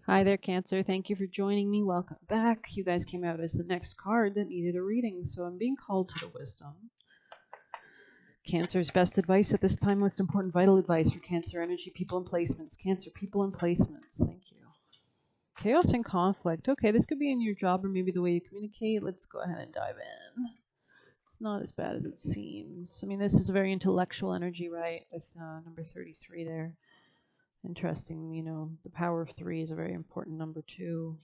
Hi there, Cancer. Thank you for joining me. Welcome back. You guys came out as the next card that needed a reading, so I'm being called to the wisdom. Cancer's best advice at this time, most important vital advice for Cancer energy, people and placements. Cancer people and placements. Thank you. Chaos and conflict. Okay, this could be in your job or maybe the way you communicate. Let's go ahead and dive in. It's not as bad as it seems. I mean, this is a very intellectual energy, right? With number 33 there. Interesting, the power of 3 is a very important number too.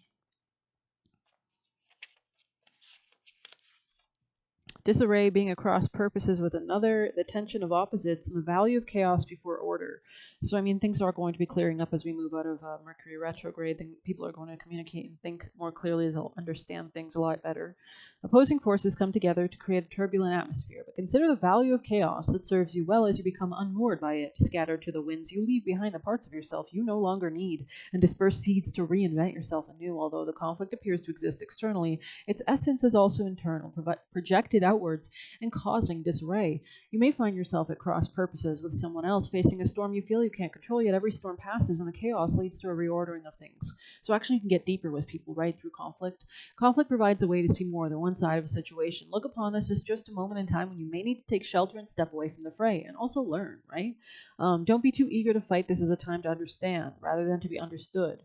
Disarray being across purposes with another, the tension of opposites, and the value of chaos before order. So, I mean, things are going to be clearing up as we move out of Mercury retrograde. People are going to communicate and think more clearly. They'll understand things a lot better. Opposing forces come together to create a turbulent atmosphere, but consider the value of chaos that serves you well as you become unmoored by it. Scattered to the winds, you leave behind the parts of yourself you no longer need, and disperse seeds to reinvent yourself anew. Although the conflict appears to exist externally, its essence is also internal, projected outwards and causing disarray. You may find yourself at cross purposes with someone else, facing a storm you feel you can't control, yet every storm passes and the chaos leads to a reordering of things. So actually you can get deeper with people, right, through conflict. Conflict provides a way to see more than one side of a situation. Look upon this as just a moment in time when you may need to take shelter and step away from the fray, and also learn, right? Don't be too eager to fight. This is a time to understand rather than to be understood.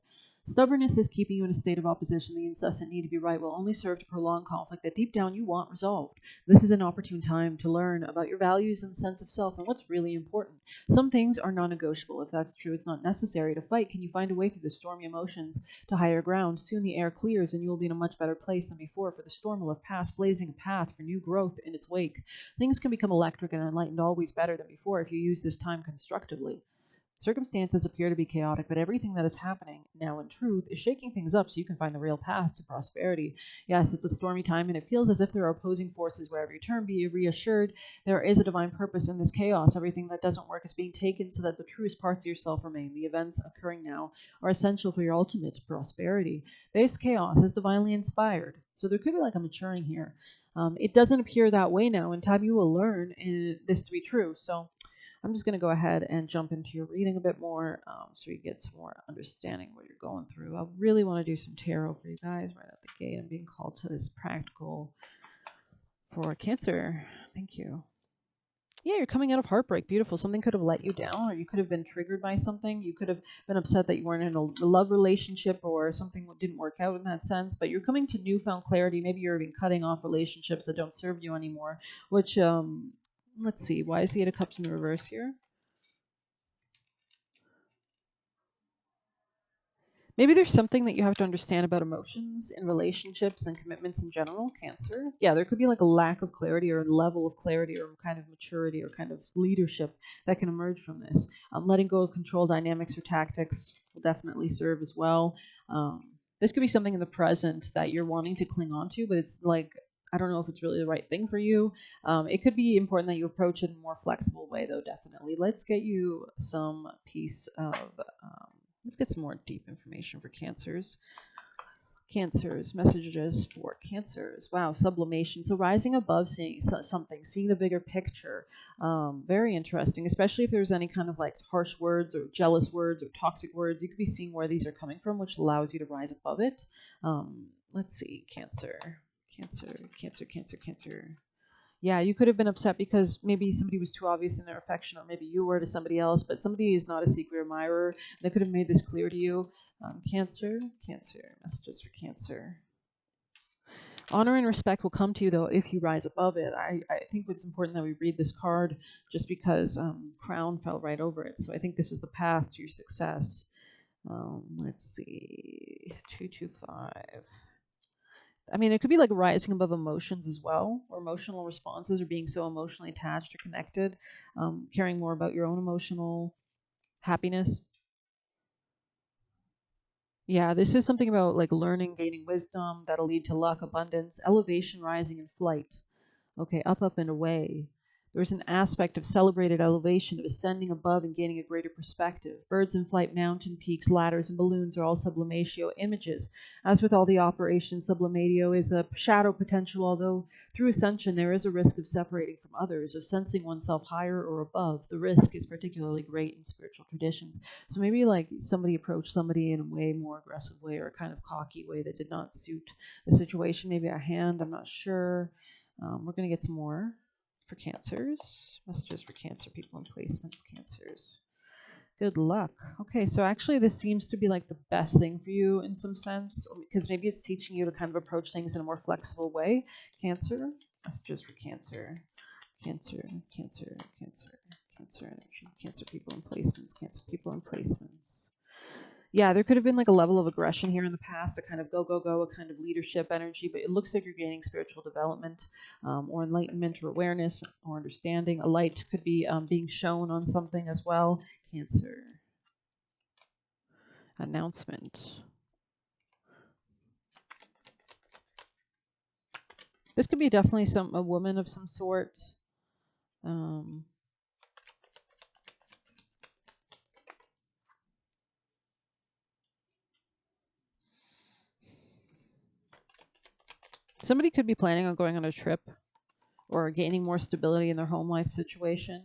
Stubbornness is keeping you in a state of opposition. The incessant need to be right will only serve to prolong conflict that deep down you want resolved. This is an opportune time to learn about your values and sense of self and what's really important. Some things are non-negotiable. If that's true, it's not necessary to fight. Can you find a way through the stormy emotions to higher ground? Soon the air clears and you will be in a much better place than before, for the storm will have passed, blazing a path for new growth in its wake. Things can become electric and enlightened always better than before if you use this time constructively. Circumstances appear to be chaotic, but everything that is happening now in truth is shaking things up so you can find the real path to prosperity. Yes, it's a stormy time and it feels as if there are opposing forces wherever you turn. Be reassured there is a divine purpose in this chaos. Everything that doesn't work is being taken so that the truest parts of yourself remain. The events occurring now are essential for your ultimate prosperity. This chaos is divinely inspired. So there could be like a maturing here. It doesn't appear that way now. In time, you will learn this to be true. So I'm just going to go ahead and jump into your reading a bit more so you get some more understanding what you're going through. I really want to do some tarot for you guys right out the gate. I'm being called to this practical for Cancer. Thank you. Yeah, you're coming out of heartbreak. Beautiful. Something could have let you down, or you could have been triggered by something. You could have been upset that you weren't in a love relationship or something didn't work out in that sense, but you're coming to newfound clarity. Maybe you're even cutting off relationships that don't serve you anymore, which, let's see, why is the Eight of Cups in the reverse here? Maybe there's something that you have to understand about emotions in relationships and commitments in general, Cancer. Yeah, there could be like a lack of clarity or a level of clarity or kind of maturity or kind of leadership that can emerge from this. Letting go of control dynamics or tactics will definitely serve as well. This could be something in the present that you're wanting to cling on to, but it's like, I don't know if it's really the right thing for you. It could be important that you approach it in a more flexible way, though, definitely. Let's get you some piece of. Let's get some more deep information for cancers. Cancers, messages for cancers. Wow, sublimation. So rising above seeing something, seeing the bigger picture. Very interesting, especially if there's any kind of like harsh words or jealous words or toxic words. You could be seeing where these are coming from, which allows you to rise above it. Let's see, Cancer. Cancer, Cancer, Cancer, Cancer. Yeah, you could have been upset because maybe somebody was too obvious in their affection, or maybe you were to somebody else, but somebody is not a secret admirer. They could have made this clear to you. Cancer, Cancer, messages for Cancer. Honor and respect will come to you, though, if you rise above it. I think it's important that we read this card just because Crown fell right over it. So I think this is the path to your success. Let's see. 225. I mean, it could be like rising above emotions as well, or emotional responses, or being so emotionally attached or connected, caring more about your own emotional happiness. Yeah, this is something about like learning, gaining wisdom that'll lead to luck, abundance, elevation, rising, and flight. Okay, up, up, and away. There's an aspect of celebrated elevation, of ascending above and gaining a greater perspective. Birds in flight, mountain peaks, ladders, and balloons are all sublimatio images. As with all the operations, sublimatio is a shadow potential, although through ascension there is a risk of separating from others, of sensing oneself higher or above. The risk is particularly great in spiritual traditions. So maybe like somebody approached somebody in a way more aggressive way or a kind of cocky way that did not suit the situation. Maybe a hand, I'm not sure. We're going to get some more for cancers. Messages for cancer people and placements, cancers. Good luck. Okay, so actually this seems to be like the best thing for you in some sense, because maybe it's teaching you to kind of approach things in a more flexible way. Cancer. Messages for cancer. Cancer, cancer, cancer, cancer energy, cancer people and placements, cancer people and placements. Yeah, there could have been like a level of aggression here in the past, a kind of go, go, go, a kind of leadership energy, but it looks like you're gaining spiritual development or enlightenment or awareness or understanding. A light could be being shown on something as well. Cancer. Announcement. This could be definitely a woman of some sort. Somebody could be planning on going on a trip or gaining more stability in their home life situation.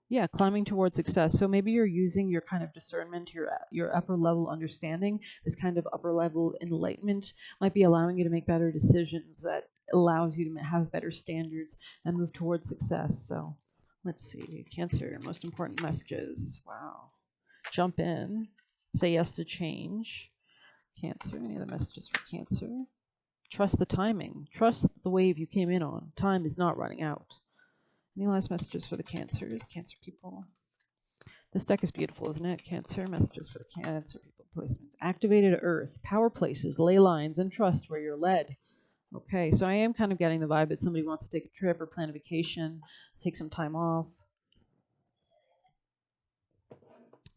Yeah, climbing towards success. So maybe you're using your kind of discernment, your upper level understanding, this kind of upper level enlightenment might be allowing you to make better decisions that allows you to have better standards and move towards success. So let's see, Cancer, most important messages. Wow. Jump in. Say yes to change. Cancer, any other messages for Cancer? Trust the timing. Trust the wave you came in on. Time is not running out. Any last messages for the Cancers, Cancer people? This deck is beautiful, isn't it? Cancer, messages for the Cancer people placements. Activated Earth, power places, ley lines, and trust where you're led. Okay, so I am kind of getting the vibe that somebody wants to take a trip or plan a vacation, take some time off.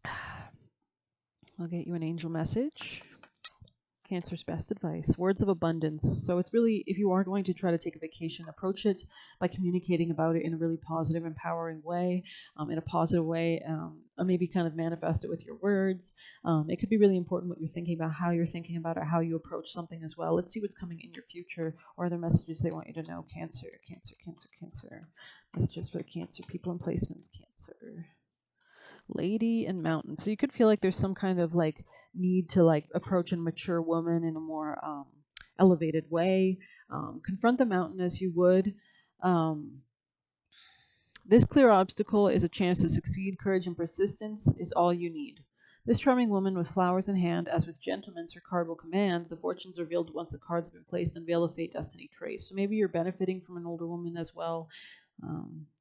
I'll get you an angel message. Cancer's best advice, words of abundance. So it's really, if you are going to try to take a vacation, approach it by communicating about it in a really positive, empowering way, in a positive way, or maybe kind of manifest it with your words. It could be really important what you're thinking about, how you're thinking about it, how you approach something as well. Let's see what's coming in your future or other messages they want you to know. Cancer, Cancer, Cancer, Cancer. Messages for the Cancer people and placements, Cancer. Lady and mountain. So you could feel like there's some kind of like need to like approach a mature woman in a more elevated way. Confront the mountain as you would. This clear obstacle is a chance to succeed. Courage and persistence is all you need. This charming woman with flowers in hand, as with gentleness her card will command, the fortunes revealed once the cards have been placed, and veil of fate, destiny trace. So maybe you're benefiting from an older woman as well.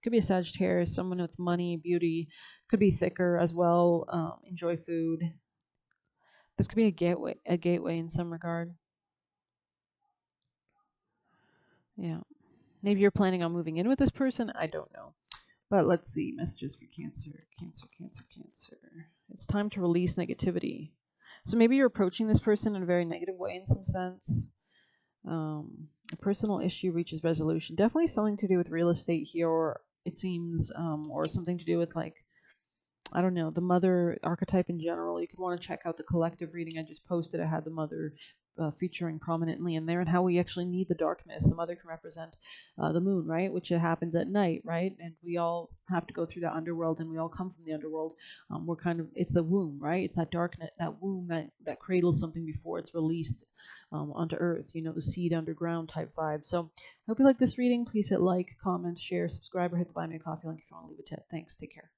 Could be a Sagittarius, someone with money, beauty, could be thicker as well. Enjoy food. This could be a gateway in some regard. Yeah. Maybe you're planning on moving in with this person. I don't know. But let's see. Messages for Cancer. Cancer, Cancer, Cancer. It's time to release negativity. So maybe you're approaching this person in a very negative way in some sense. A personal issue reaches resolution. Definitely something to do with real estate here, or it seems, or something to do with like, I don't know, the mother archetype in general. You could want to check out the collective reading I just posted. I had the mother featuring prominently in there, and how we actually need the darkness. The mother can represent the moon, right? Which happens at night, right? And we all have to go through that underworld, and we all come from the underworld. We're kind of, it's the womb, right? It's that darkness, that womb that cradles something before it's released onto earth, you know, the seed underground type vibe. So I hope you like this reading. Please hit like, comment, share, subscribe, or hit the buy me a coffee link if you want to leave a tip. Thanks. Take care.